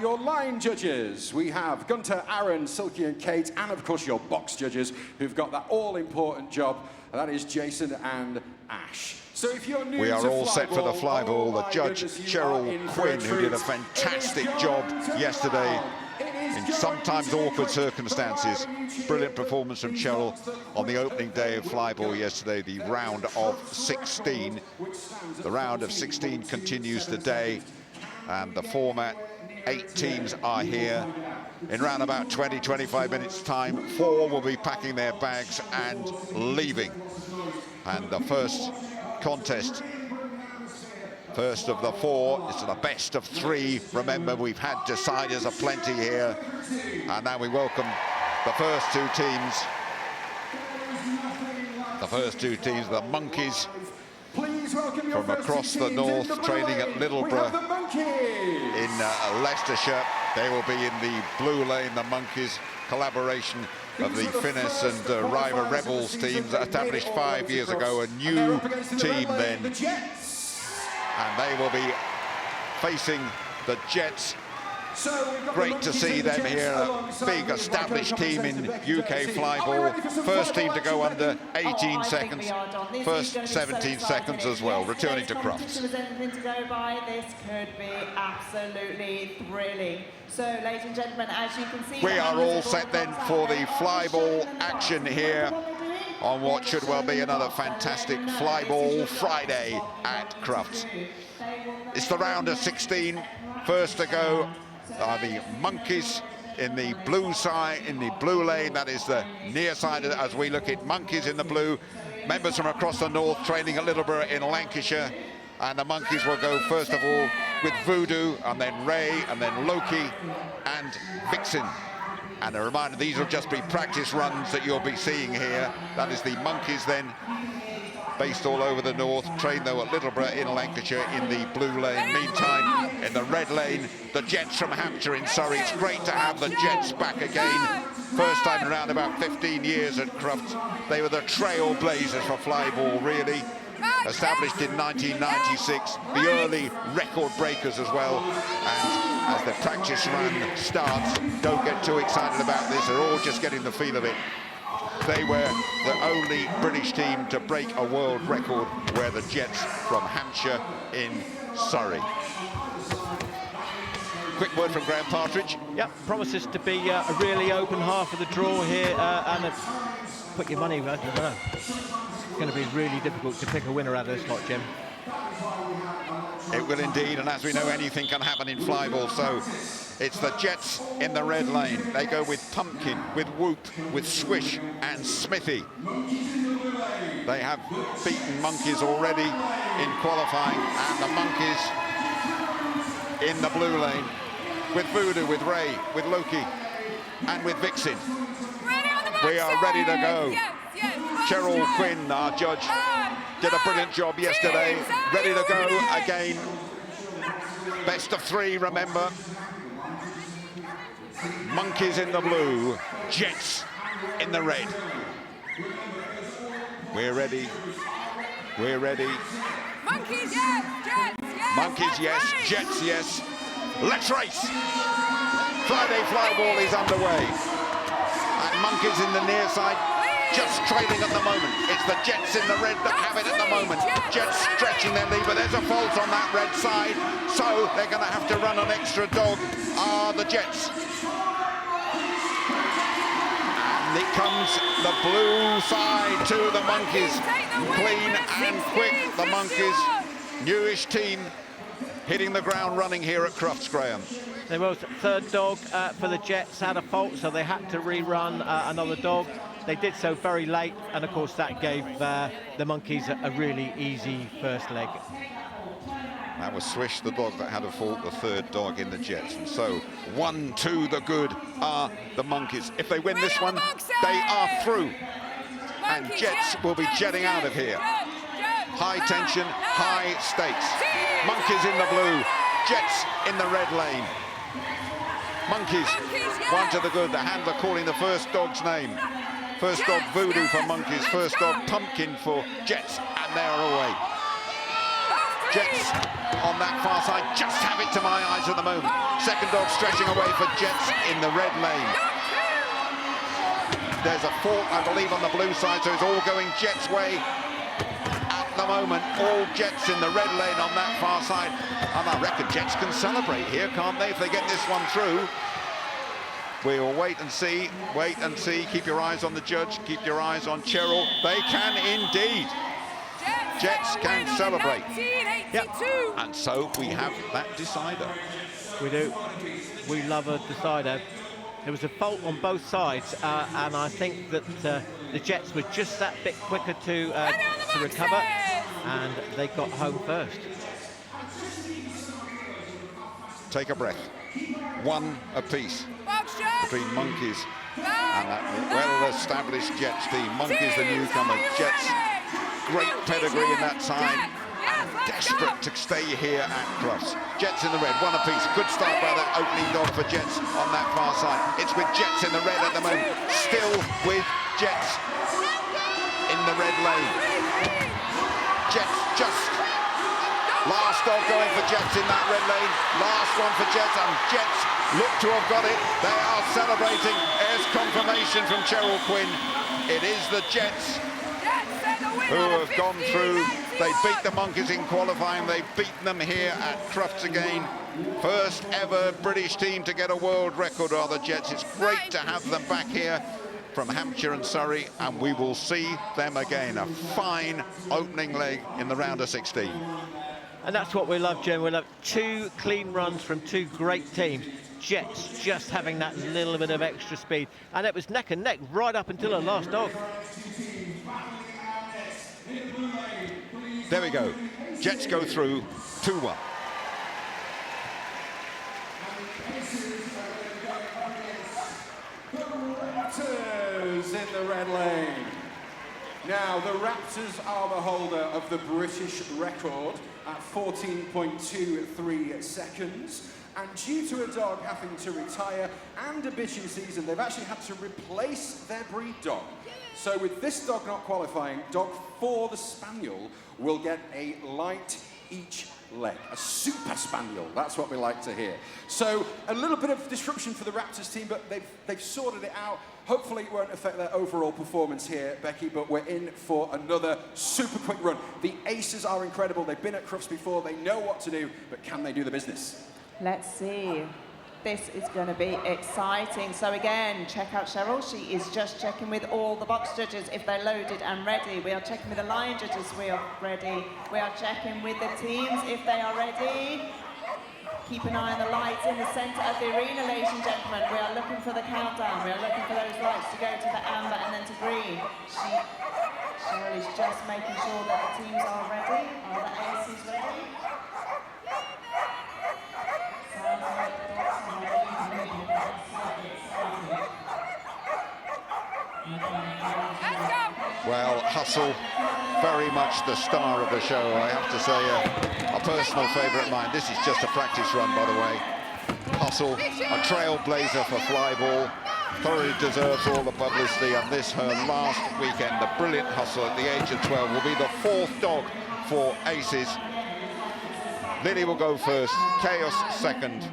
your line judges. We have Gunter, Aaron, Silky and Kate, and of course your box judges who've got that all-important job, and that is Jason and Ash. So if you're new we are to all set for the Flyball. The judge, Cheryl Quinn, who did a fantastic job yesterday in sometimes awkward circumstances. Brilliant performance from Cheryl on the opening day of Flyball yesterday, the round of 16. The round of 16 continues today, and the format, 8 teams are here. In around about 20-25 minutes time, 4 will be packing their bags and leaving. And the first contest, first of the 4, is the best of 3. Remember, we've had deciders aplenty here, and now we welcome the first 2 teams. The first 2 teams, the Monkeys from across the north, training at Littleborough in Leicestershire. They will be in the blue lane, the Monkeys, collaboration of the Finesse and Riva Rebels teams established 5 years ago, a new team then. And they will be facing the Jets. Great to see them here, a big established team in UK Flyball. First team to go under 18 seconds, first 17 seconds as well, returning to Crufts. This could be absolutely thrilling. So, ladies and gentlemen, as you can see, we are all set then for the Flyball action here on what should well be another fantastic Flyball Friday at Crufts. It's the round of 16. First to go are the Monkeys in the blue side, in the blue lane. That is the near side as we look at Monkeys in the blue. Members from across the north training at Littleborough in Lancashire. And the Monkeys will go first of all with Voodoo, and then Ray, and then Loki, and Vixen. And a reminder, these will just be practice runs that you'll be seeing here. That is the Monkeys then, based all over the north, trained though at Littleborough in Lancashire in the blue lane. Meantime, in the red lane, the Jets from Hampshire in Surrey. It's great to have the Jets back again. First time around about 15 years at Crufts. They were the trailblazers for Flyball, really. Established in 1996, the early record breakers as well. And as the practice run starts, don't get too excited about this, they're all just getting the feel of it. They were the only British team to break a world record, were the Jets from Hampshire in Surrey. Quick word from Graham Partridge. Yep, promises to be a really open half of the draw here, and put your money, I don't know. It's going to be really difficult to pick a winner out of this lot, Jim. It will indeed, and as we know, anything can happen in Flyball. So it's the Jets in the red lane. They go with Pumpkin, with Whoop, with Swish and Smithy. They have beaten Monkeys already in qualifying, and the Monkeys in the blue lane with Voodoo, with Ray, with Loki, and with Vixen. We are ready to go. Cheryl Quinn, our judge, did a brilliant job yesterday. Ready to go again. Best of 3, remember. Monkeys in the blue, Jets in the red. We're ready. We're ready. Monkeys, yes. Jets, yes. Monkeys, yes. Jets, yes. Let's race. Friday Flyball is underway. And Monkeys in the near side, just trailing at the moment. It's the Jets in the red that have it at the moment. Jets stretching their lead, but there's a fault on that red side, so they're going to have to run an extra dog, the Jets. And it comes the blue side to the Monkeys. Clean and quick, the Monkeys. Newish team hitting the ground running here at Crufts, Graham. There was a third dog for the Jets, had a fault, so they had to rerun another dog. They did so very late, and of course that gave the Monkeys a really easy first leg. That was Swish, the dog that had a fault, the third dog in the Jets. And so 1-2 the good are the Monkeys. If they win this one, they are through. And Jets will be jetting out of here. High tension, high stakes. Monkeys in the blue, Jets in the red lane. Monkeys, 1 to the good. The handler calling the first dog's name. First dog Voodoo for Monkeys, first dog Pumpkin for Jets, and they're away. Jets on that far side just have it to my eyes at the moment. Second dog stretching away for Jets in the red lane. There's a fault, I believe, on the blue side, so it's all going Jets' way at the moment. All Jets in the red lane on that far side. And I reckon Jets can celebrate here, can't they, if they get this one through? We'll wait and see, keep your eyes on the judge, keep your eyes on Cheryl. They can indeed. Jets can celebrate. Yep. And so we have that decider. We do. We love a decider. There was a fault on both sides, and I think that the Jets were just that bit quicker to recover, and they got home first. Take a breath. One apiece between Monkeys and that well-established Jets team. Monkeys, the newcomer. Jets, great pedigree in that side. Desperate to stay here at Crufts. Jets in the red, one apiece. Good start by the opening dog for Jets on that far side. It's with Jets in the red at the moment. Still with Jets in the red lane. Jets just. Last dog going for Jets in that red lane. Last one for Jets, and Jets look to have got it. They are celebrating. There's confirmation from Cheryl Quinn. It is the Jets who have gone through. They beat the Monkeys in qualifying. They've beaten them here at Crufts again. First ever British team to get a world record are the Jets. It's great to have them back here from Hampshire and Surrey, and we will see them again. A fine opening leg in the round of 16. And that's what we love, Jim. We love two clean runs from two great teams. Jets just having that little bit of extra speed. And it was neck and neck right up until the last dog. There we go. Jets go through 2-1. Raptors in the red lane. Now, the Raptors are the holder of the British record at 14.23 seconds. And due to a dog having to retire and a bitching season, they've actually had to replace their breed dog. So with this dog not qualifying, dog 4, the Spaniel, will get a light each leg. A super Spaniel, that's what we like to hear. So a little bit of disruption for the Raptors team, but they've sorted it out. Hopefully it won't affect their overall performance here, Becky, but we're in for another super quick run. The aces are incredible. They've been at Crufts before. They know what to do, but can they do the business? Let's see. This is going to be exciting. So again, check out Cheryl. She is just checking with all the box judges if they're loaded and ready. We are checking with the line judges. We are ready. We are checking with the teams if they are ready. Keep an eye on the lights in the centre of the arena, ladies and gentlemen. We are looking for the countdown. We are looking for those lights to go to the amber and then to green. Cheryl is just making sure that the teams are ready. Are the aces ready? Well, Hustle, very much the star of the show. I have to say, a personal favourite of mine. This is just a practice run, by the way. Hustle, a trailblazer for Flyball, thoroughly deserves all the publicity, and this, her last weekend, the brilliant Hustle at the age of 12, will be the 4th dog for Aces. Lily will go first, Chaos second,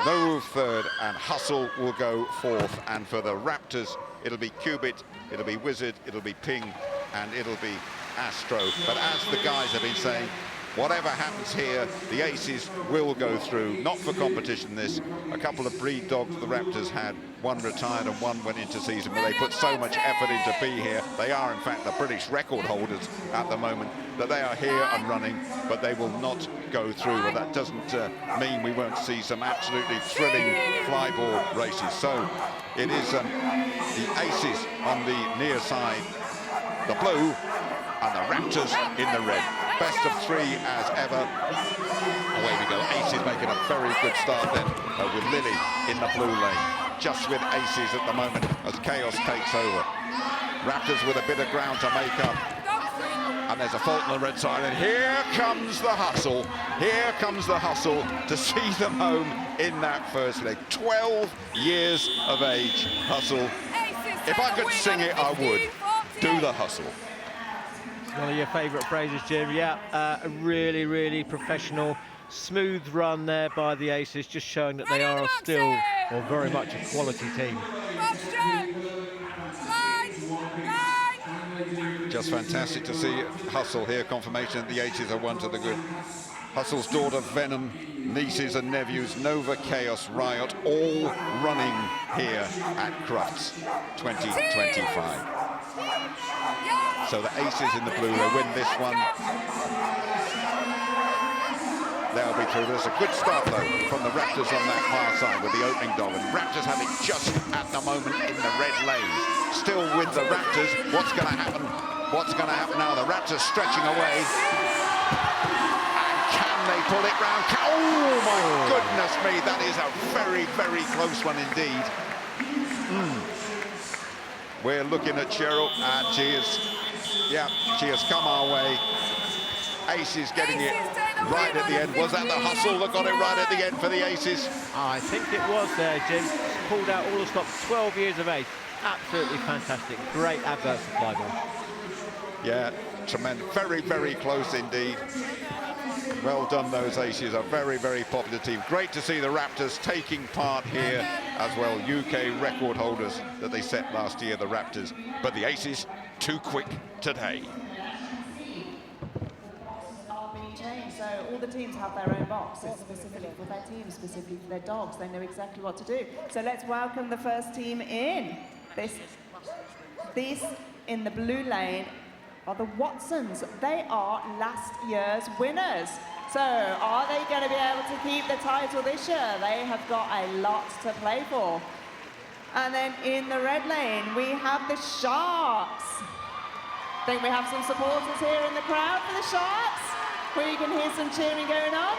No 3rd, and Hustle will go 4th. And for the Raptors, it'll be Cubit, it'll be Wizard, it'll be Ping, and it'll be Astro. But as the guys have been saying, whatever happens here, the Aces will go through. Not for competition, this. A couple of breed dogs the Raptors had. One retired and one went into season, but they put so much effort in to be here. They are, in fact, the British record holders at the moment, that they are here and running, but they will not go through. Well, that doesn't mean we won't see some absolutely thrilling flyball races. So it is the Aces on the near side, the blue, and the Raptors in the red. Best of 3 as ever. Away we go. Aces making a very good start then with Lily in the blue lane. Just with Aces at the moment as Chaos takes over. Raptors with a bit of ground to make up. And there's a fault on the red side. And here comes the Hustle. Here comes the Hustle to see them home in that first leg. 12 years of age, Hustle. If I could sing it, I would. Do the Hustle. One of your favourite phrases, Jim. Yeah, a really, really professional, smooth run there by the Aces, just showing that they are still, or very much, a quality team. Just fantastic to see Hustle here. Confirmation that the Aces are one to the good. Hustle's daughter Venom, nieces and nephews Nova, Chaos, Riot, all running here at Crufts 2025. So the Aces in the blue, they win this one. They'll be through. There's a good start though from the Raptors on that far side with the opening dog, and Raptors have it just at the moment in the red lane. Still with the Raptors. What's going to happen? What's going to happen now? The Raptors stretching away. And can they pull it round? Oh my goodness me, that is a very, very close one indeed. We're looking at Cheryl, and she has come our way. Aces getting it right at the end. Was that the Hustle that got it right at the end for the Aces? I think it was there, Jim. Pulled out all the stops, 12 years of age. Absolutely fantastic. Great advert for Flyball. Yeah, tremendous. Very, very close indeed. Well done, those Aces. A very, very popular team. Great to see the Raptors taking part here as well. UK record holders that they set last year, the Raptors. But the Aces, too quick today. So all the teams have their own box. It's specifically for their team, specifically for their dogs. They know exactly what to do. So let's welcome the first team in. These in the blue lane are the Watsons. They are last year's winners. So are they going to be able to keep the title this year? They have got a lot to play for. And then in the red lane, we have the Sharks. I think we have some supporters here in the crowd for the Sharks, where you can hear some cheering going on.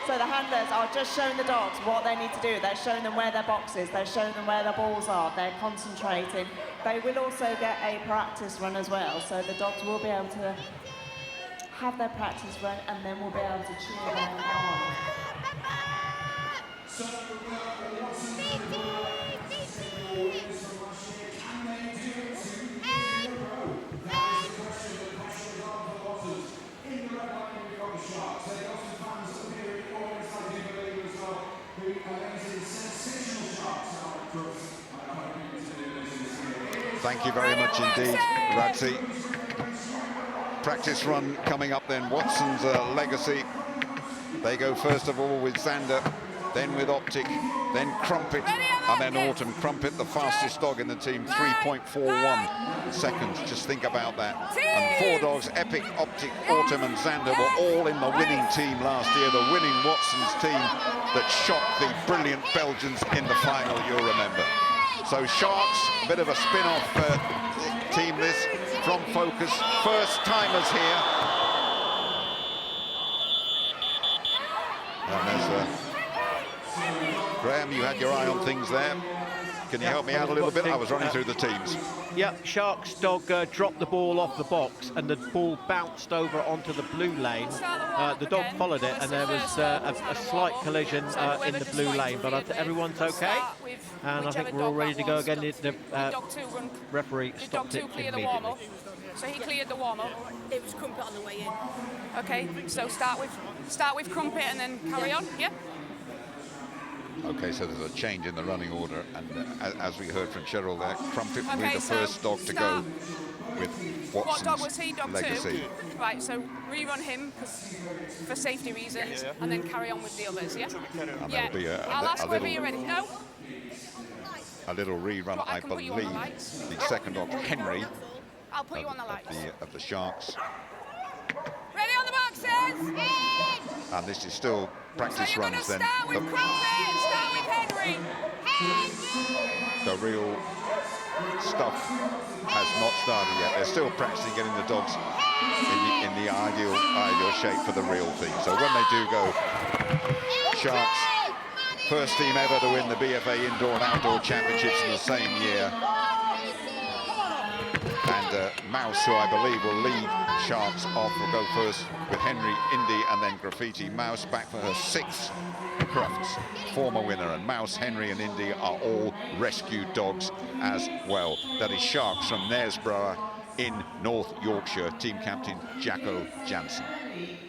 So the handlers are just showing the dogs what they need to do. They're showing them where their box is. They're showing them where their balls are. They're concentrating. They will also get a practice run as well. So the dogs will be able to have their practice run, and then we'll be able to cheer them on. Thank you very much indeed, Radzi. Practice run coming up then. Watson's Legacy. They go first of all with Xander, then with Optic, then Crumpet, and then Autumn. Crumpet, the fastest dog in the team, 3.41 seconds. Just think about that. And 4 dogs, Epic, Optic, Autumn, and Xander were all in the winning team last year, the winning Watson's team that shocked the brilliant Belgians in the final, you'll remember. So Sharks, a bit of a spin-off team this, from Focus. First timers here. And there's Graham, you had your eye on things there. Can you help me out a little bit? I was running through the teams. Yep, Sharks dog dropped the ball off the box, and the ball bounced over onto the blue lane. The dog followed it, and there was a slight collision in the blue lane, but everyone's okay, and I think we're all ready to go again. The referee stopped it immediately. So he cleared the warm-up. It was Crumpet on the way in. Okay, so start with Crumpet and then carry on, yeah? Okay, so there's a change in the running order, and as we heard from Cheryl there, Crumpet will be the first dog to go with Watson's What dog was he? Dog Legacy. 2? Right, so rerun him for safety reasons, and then carry on with the others, yeah? And there'll be I'll ask whether you're ready. No? A little rerun, I believe. The second dog, Henry, I'll put you on the lights. of the Sharks. Ready on the boxes? And this is still practice So you're runs going then. to start with Crumpet, start with Henry. The real stuff has not started yet. They're still practicing getting the dogs in the ideal shape for the real thing. So when they do go, Sharks, first team ever to win the BFA Indoor and Outdoor Championships in the same year. And Mouse, who I believe will lead Sharks off, will go first with Henry, Indy, and then Graffiti. Mouse back for her 6th Crufts, former winner. And Mouse, Henry, and Indy are all rescued dogs as well. That is Sharks from Knaresborough in North Yorkshire, team captain Jacko Jansen.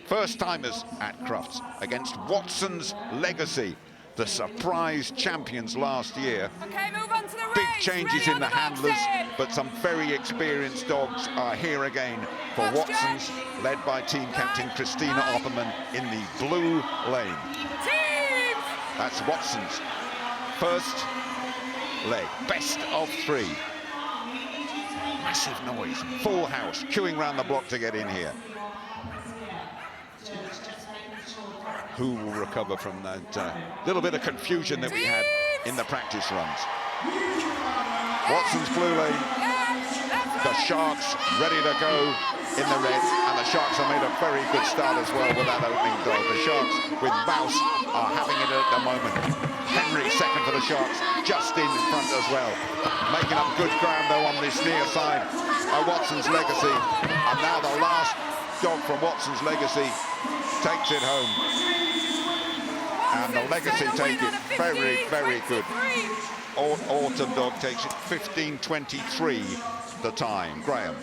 First timers at Crufts against Watson's Legacy, the surprise champions last year. Okay, move on to the Big race. changes Ready in the on handlers, boxing. but some very experienced dogs are here again for Watson's, led by team captain Christina Opperman in the blue lane. Teams! That's Watson's first leg, best of 3. Massive noise, full house, queuing round the block to get in here. Who will recover from that little bit of confusion that we had in the practice runs? Watson's blue lane, the Sharks ready to go in the red, and the Sharks have made a very good start as well with that opening dog. The Sharks with Mouse are having it at the moment. Henry second for the Sharks, just in front as well. Making up good ground though on this near side of Watson's Legacy. And now the last dog from Watson's Legacy takes it home. And the Legacy take it very, very good. Autumn dog takes it 15.23 the time. Graham.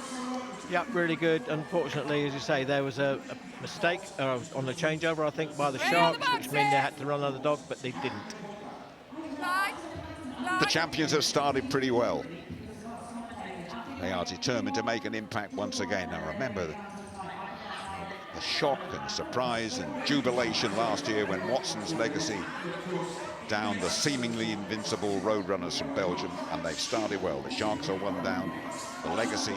Yeah, really good. Unfortunately, as you say, there was a mistake on the changeover, I think, by the Sharks, which meant they had to run another dog, but they didn't. The champions have started pretty well. They are determined to make an impact once again. Now remember, the shock and surprise and jubilation last year when Watson's Legacy down the seemingly invincible Roadrunners from Belgium, and they've started well. The Sharks are 1 down. The Legacy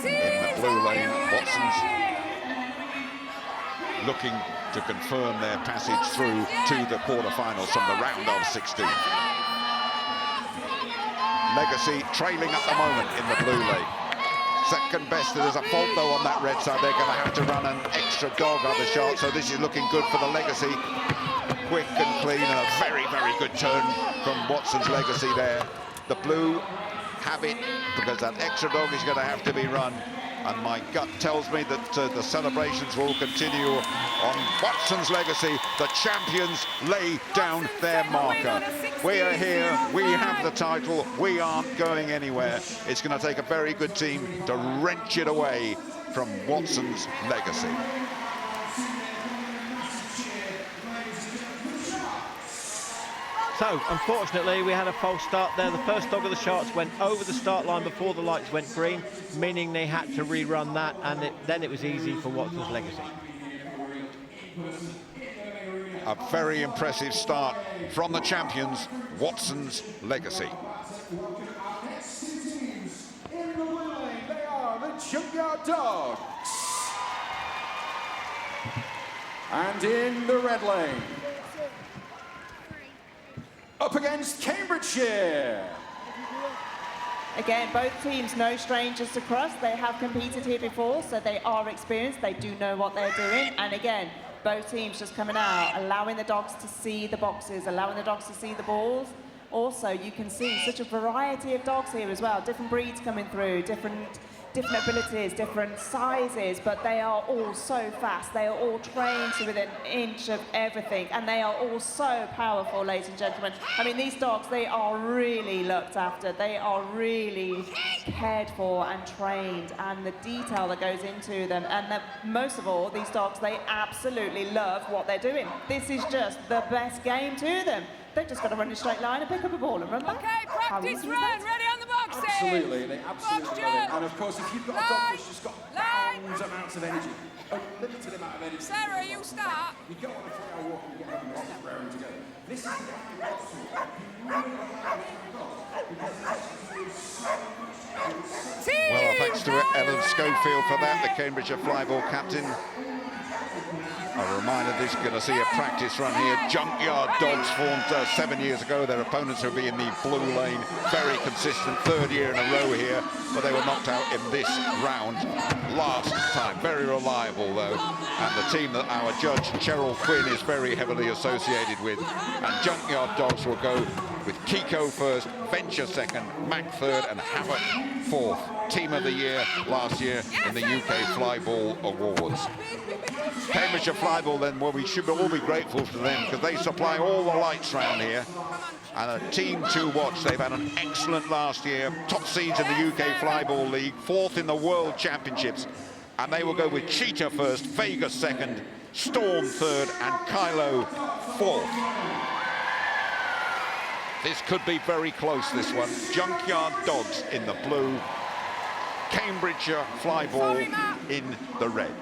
in the blue lane. Watson's looking to confirm their passage through to the quarterfinals from the round of 16. Legacy trailing at the moment in the blue lane. Second best. There's a fault though on that red side. They're going to have to run an extra dog on the Sharks, so this is looking good for the Legacy. Quick and clean, and a very, very good turn from Watson's Legacy there. The blue have it because that extra dog is going to have to be run. And my gut tells me that the celebrations will continue on Watson's Legacy. The champions lay down their marker. We are here, we have the title, we aren't going anywhere. It's going to take a very good team to wrench it away from Watson's Legacy. So, unfortunately, we had a false start there. The first dog of the Sharks went over the start line before the lights went green, meaning they had to rerun that, and then it was easy for Watson's Legacy. A very impressive start from the champions, Watson's Legacy. In the blue lane, they are the Junkyard Dogs. And in the red lane, up against Cambridgeshire. Again, both teams no strangers to Crufts. They have competed here before, so they are experienced. They do know what they're doing. And again, both teams just coming out, allowing the dogs to see the boxes, allowing the dogs to see the balls. Also, you can see such a variety of dogs here as well. Different breeds coming through, different abilities, different sizes, but they are all so fast. They are all trained to within an inch of everything, and they are all so powerful, ladies and gentlemen. I mean, these dogs, they are really looked after. They are really cared for and trained, and the detail that goes into them. And most of all, these dogs, they absolutely love what they're doing. This is just the best game to them. They've just got to run a straight line and pick up a ball and run back. Okay, practice run, ready on the boxing. Absolutely, they absolutely love it. And of course, if you've got a dog that's just got bound amounts of energy, a limited amount of energy. Sarah, you start. You go on a 3-hour walk and you get them all round together. This is Well, thanks to Ellen Schofield for that, the Cambridgeshire Flyball captain. A reminder, this is going to see a practice run here. Junkyard dogs formed 7 years ago. Their opponents will be in the blue lane. Very consistent, 3rd year in a row here, but they were knocked out in this round last time. Very reliable, though. And the team that our judge, Cheryl Quinn, is very heavily associated with. And Junkyard dogs will go with Kiko first, Venture second, Mac third, and Havoc fourth. Team of the year last year in the UK Flyball Awards. Cambridgeshire Flyball then, well, we should all be grateful to them because they supply all the lights round here. And a team to watch. They've had an excellent last year. Top seeds in the UK Flyball League, 4th in the World Championships. And they will go with Cheetah first, Vega second, Storm third, and Kylo fourth. This could be very close, this one. Junkyard Dogs in the blue, Cambridgeshire Flyball in the red.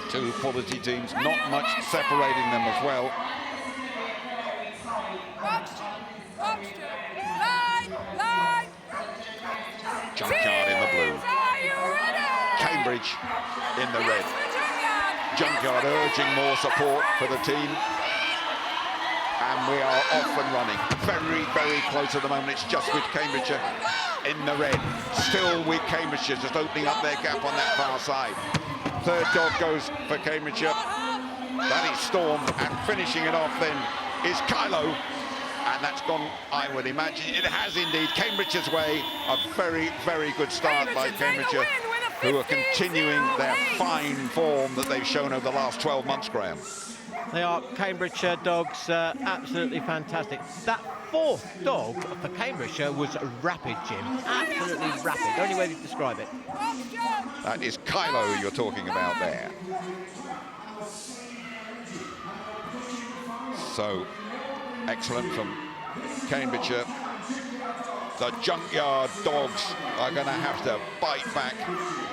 Two quality teams, not much separating them as well. Junkyard in the blue, Cambridge in the red. Junkyard urging more support for the team. And we are off and running. Very, very close at the moment. It's just with Cambridgeshire in the red. Still with Cambridgeshire, just opening up their gap on that far side. Third dog goes for Cambridgeshire. That is Storm, and finishing it off then is Kylo. And that's gone, I would imagine, it has indeed, Cambridgeshire's way. A very, very good start by Cambridgeshire, who are continuing their fine form that they've shown over the last 12 months, Graham. They are Cambridgeshire dogs, absolutely fantastic. That fourth dog for Cambridgeshire was rapid, Jim. Absolutely rapid, only way to describe it. That is Kylo you're talking about there. So, excellent from Cambridgeshire. The Junkyard Dogs are going to have to bite back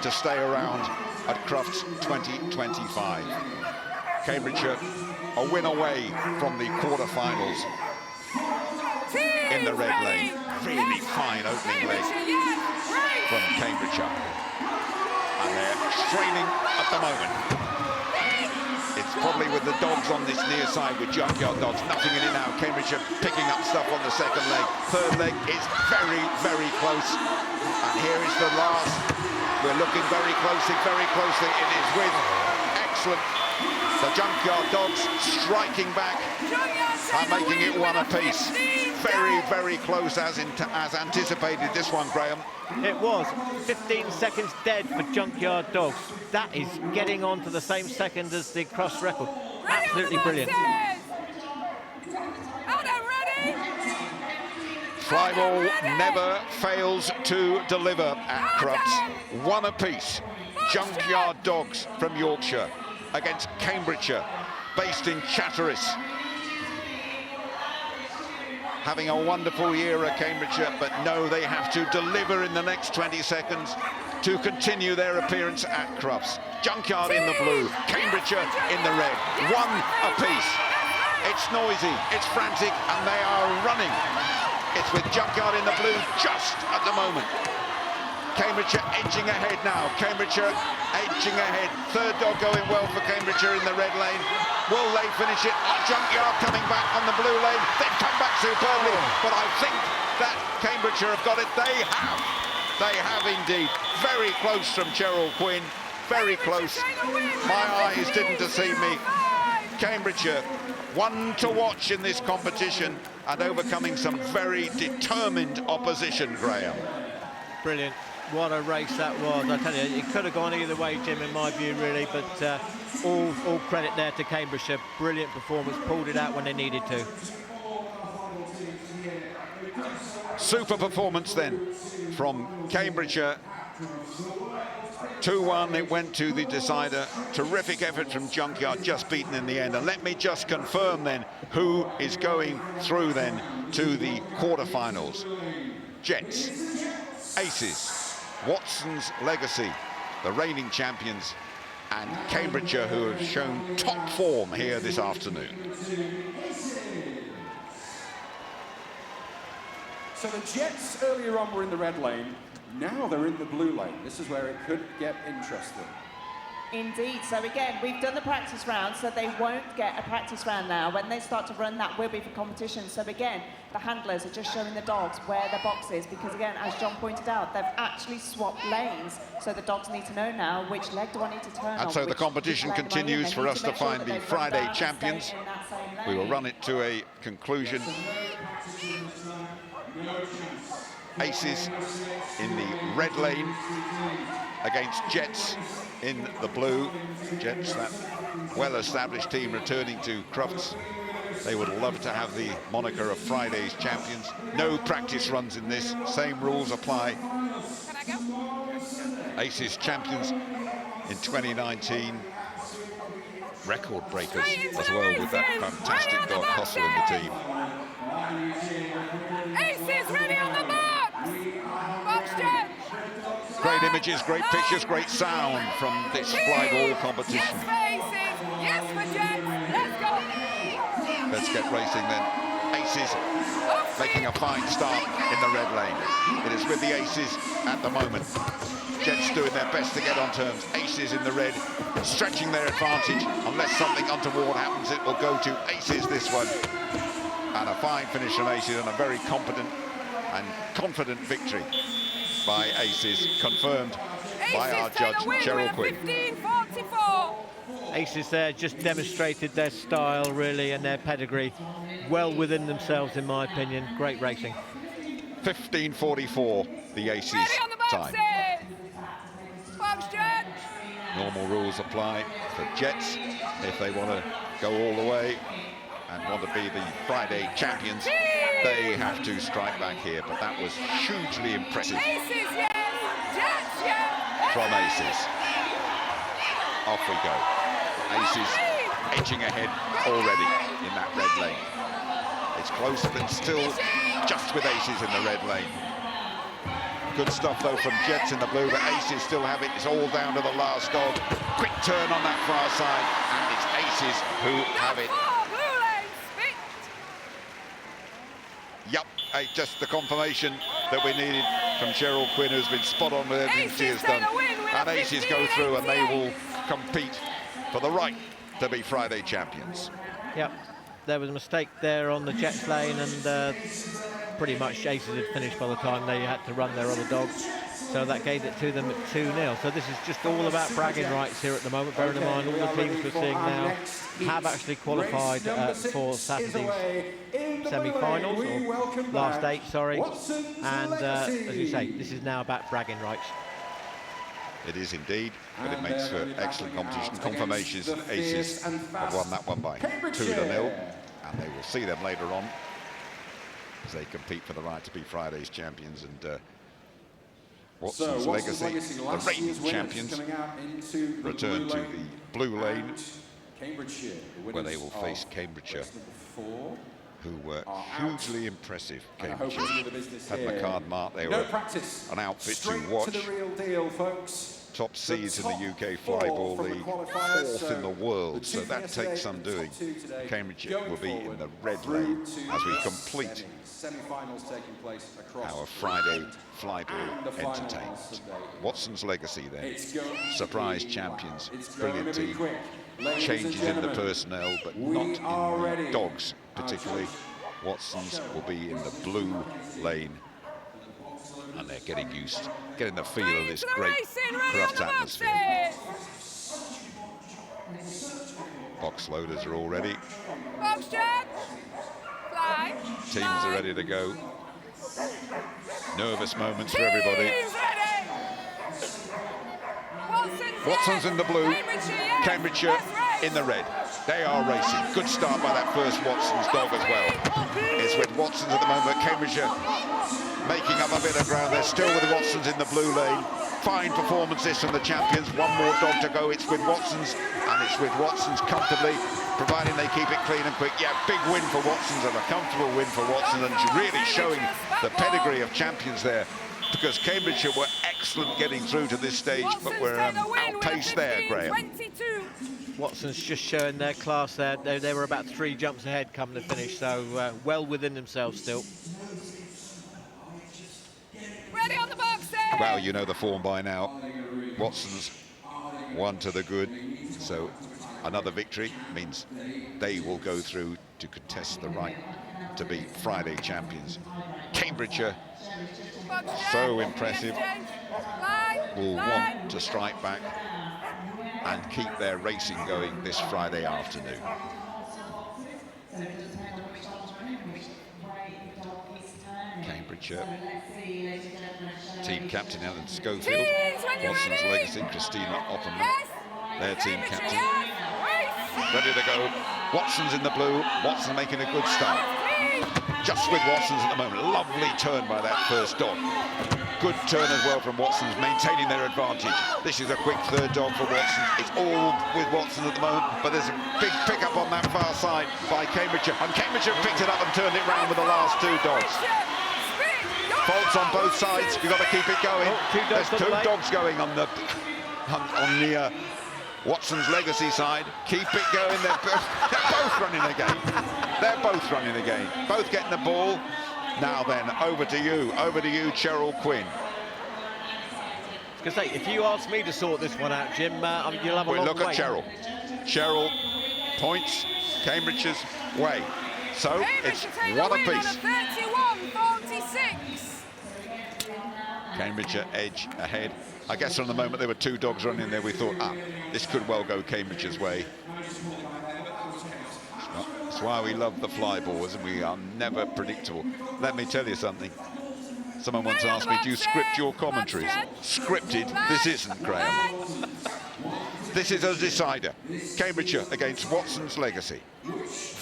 to stay around at Crufts 2025. Cambridgeshire a win away from the quarterfinals in the red lane. Really fine opening leg from Cambridgeshire. And they're straining at the moment. It's probably with the dogs on this near side with Junkyard Dogs. Nothing in it now. Cambridgeshire picking up stuff on the second leg. Third leg is very, very close. And here is the last. We're looking very closely, very closely. It is with excellent. The Junkyard Dogs striking back and making it one apiece. Very, very close as anticipated, this one, Graham. It was 15 seconds dead for Junkyard Dogs. That is getting on to the same second as the Crufts record. Absolutely brilliant. Flyball never fails to deliver at Crufts. One apiece. Junkyard Dogs from Yorkshire against Cambridgeshire, based in Chatteris. Having a wonderful year at Cambridgeshire, but no, they have to deliver in the next 20 seconds to continue their appearance at Crufts. Junkyard in the blue, Cambridgeshire in the red. One apiece. It's noisy, it's frantic, and they are running. It's with Junkyard in the blue just at the moment. Cambridgeshire edging ahead now. Cambridgeshire edging ahead. Third dog going well for Cambridgeshire in the red lane. Will they finish it? Junkyard coming back on the blue lane. They've come back superbly, but I think that Cambridgeshire have got it. They have. They have indeed. Very close from Cheryl Quinn. Very close. My eyes didn't deceive me. Cambridgeshire, one to watch in this competition and overcoming some very determined opposition, Graham. Brilliant. What a race that was. I tell you, it could have gone either way, Jim, in my view, really, but all credit there to Cambridgeshire. Brilliant performance, pulled it out when they needed to. Super performance then from Cambridgeshire. 2-1, it went to the decider. Terrific effort from Junkyard, just beaten in the end. And let me just confirm then who is going through then to the quarterfinals. Jets, Aces, Watson's Legacy, the reigning champions, and Cambridgeshire, who have shown top form here this afternoon. So the Jets earlier on were in the red lane. Now they're in the blue lane. This is where it could get interesting. Indeed. So again, we've done the practice round, so they won't get a practice round now. When they start to run, that will be for competition. So again, the handlers are just showing the dogs where their box is, because again, as John pointed out, they've actually swapped lanes. So the dogs need to know now which leg do I need to turn on. And so the competition continues for us to find the Friday champions. We will run it to a conclusion. Aces in the red lane against Jets in the blue. Jets, that well-established team returning to Crufts. They would love to have the moniker of Friday's champions. No practice runs in this, same rules apply. Can I go? Aces champions in 2019. Record breakers as well with that fantastic dog Hustle in the team. Aces ready on the box! Box Jets! Great images, great pictures, great sound from this Flyball competition. Yes for Aces! Yes for Jets! Let's go! Let's get racing then. Aces making a fine start in the red lane. It is with the Aces at the moment. Jets doing their best to get on terms. Aces in the red, stretching their advantage. Unless something untoward happens, it will go to Aces this one. And a fine finish from Aces and a very competent and confident victory by Aces, confirmed by our judge, Cheryl Quinn. 15-44. Aces there just demonstrated their style, really, and their pedigree. Well within themselves, in my opinion. Great racing. 15:44, the Aces Ready on the time. boxes! Box Jets! Normal rules apply for Jets if they want to go all the way and want to be the Friday champions. They have to strike back here, but that was hugely impressive Aces, yes! Jets, yes! from Aces. Off we go. Aces edging ahead already in that red lane. It's close, but still just with Aces in the red lane. Good stuff, though, from Jets in the blue, but Aces still have it. It's all down to the last dog. Quick turn on that far side, and it's Aces who have it. Yep, just the confirmation that we needed from Cheryl Quinn, who's been spot on with everything she has done. And Aces go through, and they will compete for the right to be Friday champions. Yep, there was a mistake there on the Jets lane, and pretty much Aces had finished by the time they had to run their other dogs. So that gave it to them at 2-0. So this is just all about bragging rights here at the moment. Bearing in mind all the teams we're seeing now have actually qualified for Saturday's semi-finals, or last 8, sorry. And as you say, this is now about bragging rights. It is indeed, but it makes for excellent competition. Confirmations that Aces have won that one by 2-0, and they will see them later on as they compete for the right to be Friday's champions. And Watson's Legacy, the reigning champions, return to the blue lane, where they will face Cambridgeshire, who were hugely impressive. Cambridgeshire had McCard marked. They were an outfit to watch. Top seeds in the UK Flyball League, 4th in the world, so that takes some doing. Cambridgeshire will be in the red lane as we complete our Friday Flyball entertainment. Watson's Legacy then, surprise champions, brilliant team. Changes in the personnel, but not in the dogs particularly. Watson's will be in the blue lane, and they're getting the feel of this great Crufts atmosphere. Box loaders are all ready. Box Jets! Fly! Teams are ready to go. Nervous moments for everybody. Watson's in the blue, Cambridgeshire in the red. They are racing. Good start by that first Watson's dog as well. It's with Watson's at the moment. Cambridgeshire making up a bit of ground. They're still with Watson's in the blue lane. Fine performance this from the champions. One more dog to go. It's with Watson's, and it's with Watson's comfortably, providing they keep it clean and quick. Yeah, big win for Watson's, and a comfortable win for Watson's, and really showing the pedigree of champions there, because Cambridgeshire were excellent getting through to this stage, but we're outpaced there, Graham. Watson's just showing their class there. They were about 3 jumps ahead come the finish, so well within themselves still. Ready on the boxes! Well, you know the form by now. Watson's 1 to the good, so another victory means they will go through to contest the right to be Friday champions. Cambridgeshire, so impressive, will want to strike back and keep their racing going this Friday afternoon. Cambridgeshire team captain Alan Schofield, Watson's Legacy, Christina Opperman, their team captain. Ready to go. Watson's in the blue. Watson making a good start. Just with Watson's at the moment. Lovely turn by that first dog. Good turn as well from Watson's, maintaining their advantage. This is a quick third dog for Watson. It's all with Watson at the moment, but there's a big pickup on that far side by Cambridgeshire. And Cambridgeshire picked it up and turned it round with the last two dogs. Faults on both sides. You've got to keep it going. There's two dogs going on the Watson's Legacy side. Keep it going. They're both running again. They're both running again. Both getting the ball. Now then, over to you, Cheryl Quinn. I was going to say, if you ask me to sort this one out, Jim, you'll have a long way. Look at Cheryl. Cheryl points Cambridgeshire's way. So it's one apiece. 31-46. Cambridgeshire edge ahead. I guess from the moment there were two dogs running there, we thought, this could well go Cambridgeshire's way. That's why we love the fly balls, and we are never predictable. Let me tell you something. Someone once asked me, do you script your commentaries? Scripted, this isn't, Graham. This is a decider. Cambridgeshire against Watson's Legacy.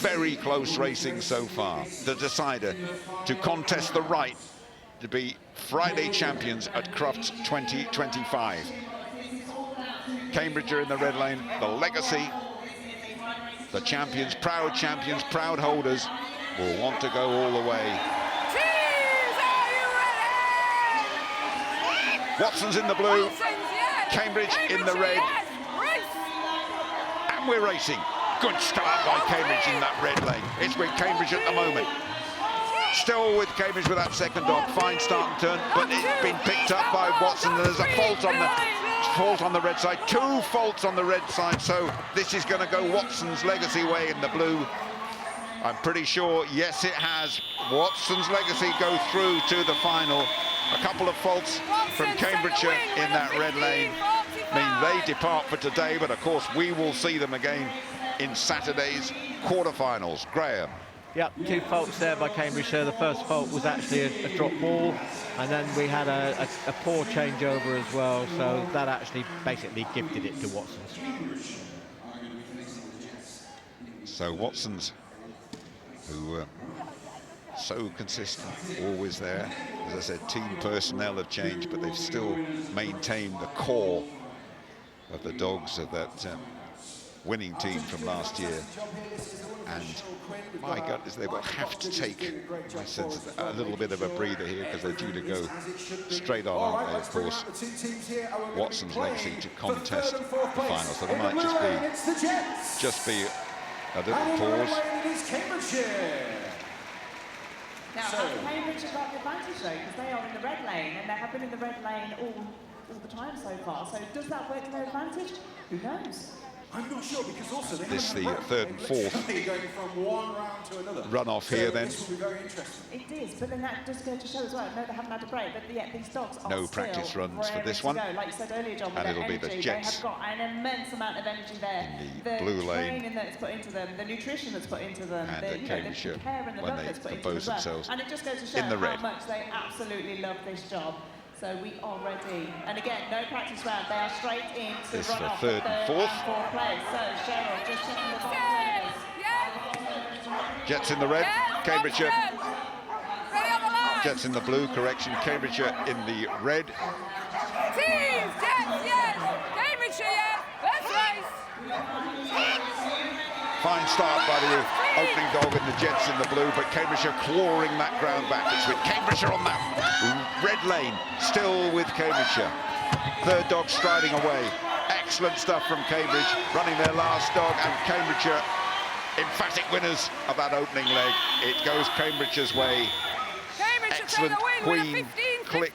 Very close racing so far. The decider to contest the right to be Friday champions at Crufts 2025. Cambridgeshire in the red lane, the Legacy. The champions, proud holders, will want to go all the way. Watson's in the blue, Cambridge in the red. And we're racing. Good start by Cambridge in that red lane. It's with Cambridge at the moment. Still with Cambridge with that second dog. Fine start and turn, but it's been picked up by Watson. There's a fault on the red side. Two faults on the red side, so this is going to go Watson's Legacy way in the blue. I'm pretty sure, yes, it has. Watson's Legacy go through to the final. A couple of faults from Cambridgeshire in that red lane mean they depart for today, but of course we will see them again in Saturday's quarterfinals. Graham. Yep, two faults there by Cambridgeshire. The first fault was actually a drop ball, and then we had a poor changeover as well, so that actually basically gifted it to Watson's. So Watson's, who so consistent, always there. As I said, team personnel have changed, but they've still maintained the core of the dogs of that winning team from last year. And my gut is they will have to take, I sense, a little bit of a breather here, because they're due to go straight on, aren't they, of course, Watson's Legacy to contest the final. So there might just be a little pause. Now, has Cambridge got the advantage though, because they are in the red lane, and they have been in the red lane all the time so far. So does that work to their advantage? Who knows? I'm not sure, because also this the third and fourth going from one round to another. Run-off here then. This will be very interesting. It is, but then that does go to show as well. No, they haven't had a break, but yet these dogs are no practice runs for this one. Like you said earlier, John, with and it'll energy, be the Jets. They have got an immense amount of energy there. In the blue lane. Training that's put into them, the nutrition that's put into them, and the care and the love that's put into them as well. And it just goes to show how much they absolutely love this job. So we are ready. And again, no practice round. They are straight in to run off third and fourth place. So Cheryl, just checking the box. Jets in the red, Cambridgeshire. Jets in the blue, correction. Cambridgeshire in the red. Teams, Jets, yes. Cambridgeshire, yes. Let's race. Fine start by the opening dog and the Jets in the blue, but Cambridgeshire clawing that ground back. It's with Cambridgeshire on that red lane, still with Cambridgeshire. Third dog striding away. Excellent stuff from Cambridge, running their last dog, and Cambridgeshire emphatic winners of that opening leg. It goes Cambridgeshire's way. Excellent queen, click,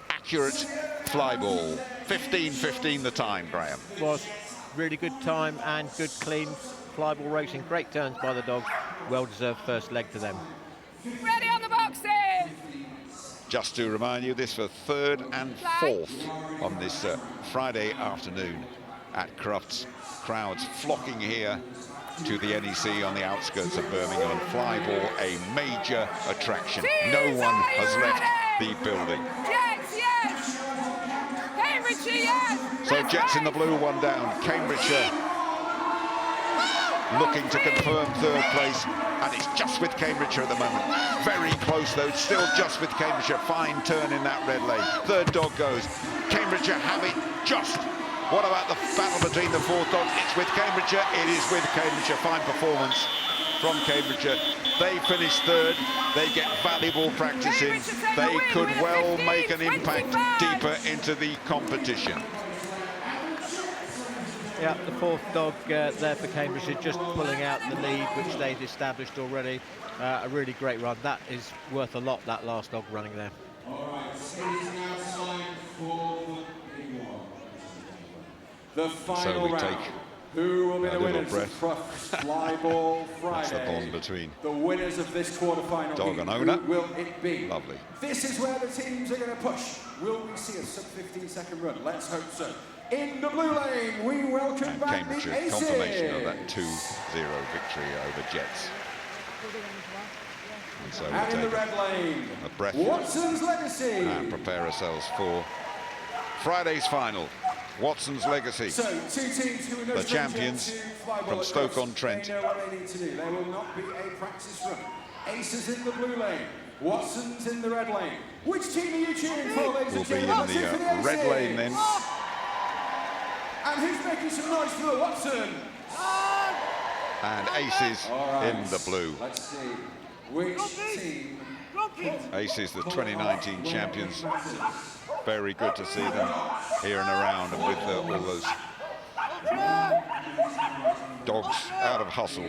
accurate fly ball. 15-15 the time, Graham. Was really good time and good clean fly ball racing. Great turns by the dogs. Well-deserved first leg to them. Ready on the boxes. Just to remind you, this for third and fourth on this Friday afternoon at Crufts. Crowds flocking here to the NEC on the outskirts of Birmingham. Flyball, a major attraction. No one has left the building. Jets, yes! Cambridgeshire, yes! So Jets in the blue, one down. Cambridgeshire looking to confirm third place, and it's just with Cambridgeshire at the moment. Very close though, still just with Cambridgeshire. Fine turn in that red lane. Third dog goes. Cambridgeshire have it just. What about the battle between the fourth dogs? It's with Cambridgeshire. It is with Cambridgeshire. Fine performance from Cambridgeshire. They finish third. They get valuable practice in. They could well make an impact deeper into the competition. Yeah, the fourth dog there for Cambridgeshire, just pulling out the lead, which they'd established already. A really great run. That is worth a lot, that last dog running there. All right, it is now time for the final round. Who will be the winners of Crufts Flyball Friday? That's the bond between the winners of this quarterfinal. dog and owner. Who will it be? Lovely. This is where the teams are going to push. Will we see a sub 15-second run? Let's hope so. In the blue lane, we welcome And back Cambridgeshire, the Aces. confirmation of that 2-0 victory over Jets. And so And in we'll the take red lane, a breath Watson's Legacy. and prepare ourselves for Friday's final. Watson's Legacy. So, two teams who are no The stranger champions to Flyball from at Stoke-on-Trent. Crufts. They know what they need to do. There will not be a practice run. Aces in the blue lane, Watson's in the red lane. Which team are you cheering for, ladies Will and be in gentlemen? the red lane then. And who's making some noise for the Watson? And Aces All right. in the blue. Let's see which team. Aces, the 2019 champions. Very good to see them here and around, and with all those dogs out of Hustle.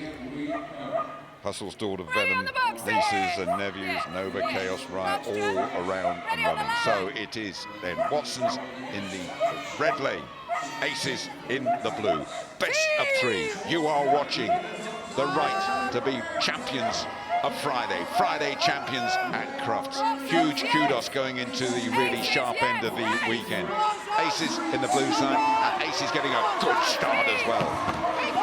Hustle's daughter Venom, nieces and nephews, Nova, Chaos, Riot, all around and running. So it is then Watson's in the red lane, Aces in the blue. Best of three. You are watching the right to be champions of Friday champions at Crufts. Huge kudos going into the really sharp end of the weekend. Aces in the blue side, and Aces getting a good start as well.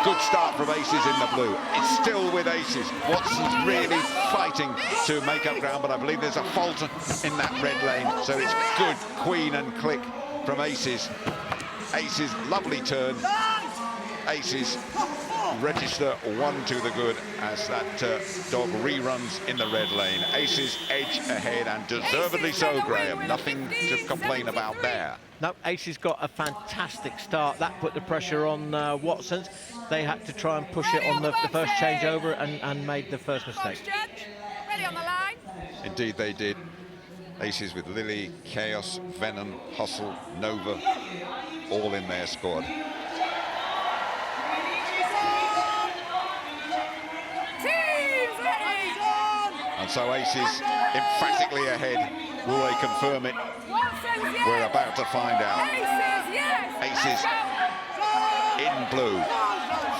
Good start from Aces in the blue. It's still with Aces. Watson's really fighting to make up ground, but I believe there's a fault in that red lane, so it's good queen and click from Aces. Aces, lovely turn. Aces register one to the good as that dog reruns in the red lane. Aces edge ahead, and deservedly so, Graham. Nothing to complain about there. No, Aces got a fantastic start. That put the pressure on Watson's. They had to try and push it on the first changeover and made the first mistake. Ready on the line. Indeed they did. Aces with Lily, Chaos, Venom, Hustle, Nova, all in their squad. And so Aces emphatically ahead. Will they confirm it? We're about to find out. Aces in blue.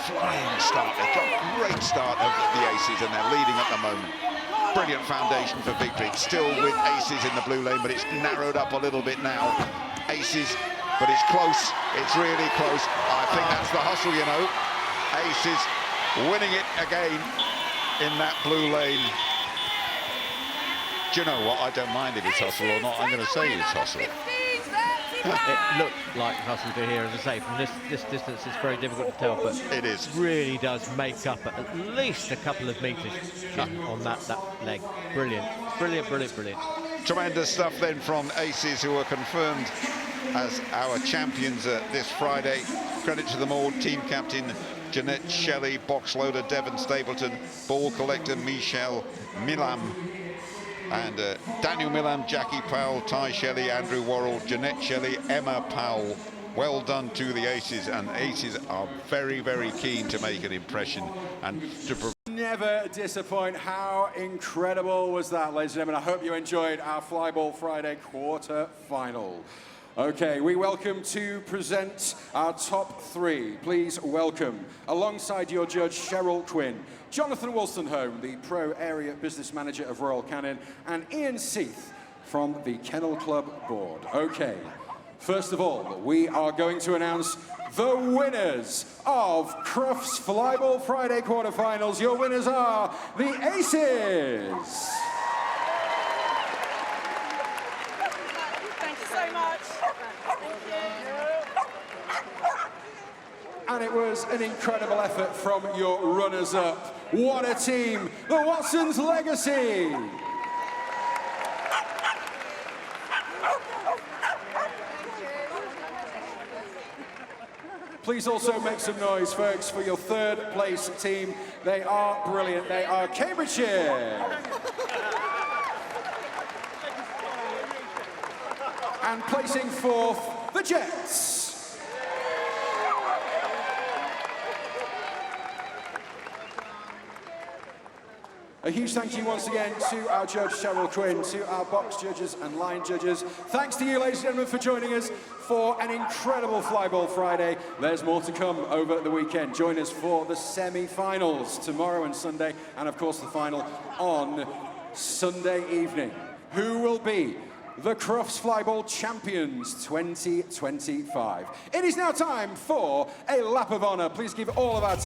Flying start. They've got a great start of the Aces, and they're leading at the moment. Brilliant foundation for victory. It's still with Aces in the blue lane, but it's narrowed up a little bit now. Aces, but it's close. It's really close. I think that's the Hustle, you know. Aces winning it again in that blue lane. Do you know what? I don't mind if it's Hustle or not. I'm going to say it's Hustle. It looked like Hustle to here, as I say, from this distance it's very difficult to tell, but it is. Really does make up at least a couple of metres on that leg. Brilliant, brilliant, brilliant, brilliant. Tremendous stuff then from Aces, who are confirmed as our champions this Friday. Credit to them all. Team captain Jeanette Shelley, box loader Devon Stapleton, ball collector Michelle Milam, and Daniel Milam, Jackie Powell, Ty Shelley, Andrew Worrell, Jeanette Shelley, Emma Powell. Well done to the Aces, and Aces are very, very keen to make an impression and to never disappoint. How incredible was that, ladies and gentlemen? I hope you enjoyed our Flyball Friday quarter final. Okay, we welcome to present our top three. Please welcome, alongside your judge, Cheryl Quinn, Jonathan Wolstenholme, the Pro Area Business Manager of Royal Canin, and Ian Seath from the Kennel Club board. Okay, First of all, we are going to announce the winners of Crufts Flyball Friday quarterfinals. Your winners are the Aces. Thank you so much. And it was an incredible effort from your runners-up. What a team, the Watson's Legacy. Please also make some noise, folks, for your third place team. They are brilliant. They are Cambridgeshire. And placing fourth, the Jets. A huge thank you once again to our judge, Cheryl Quinn, to our box judges and line judges. Thanks to you, ladies and gentlemen, for joining us for an incredible Flyball Friday. There's more to come over the weekend. Join us for the semi-finals tomorrow and Sunday, and of course the final on Sunday evening. Who will be the Crufts Flyball Champions 2025? It is now time for a lap of honour. Please give all of our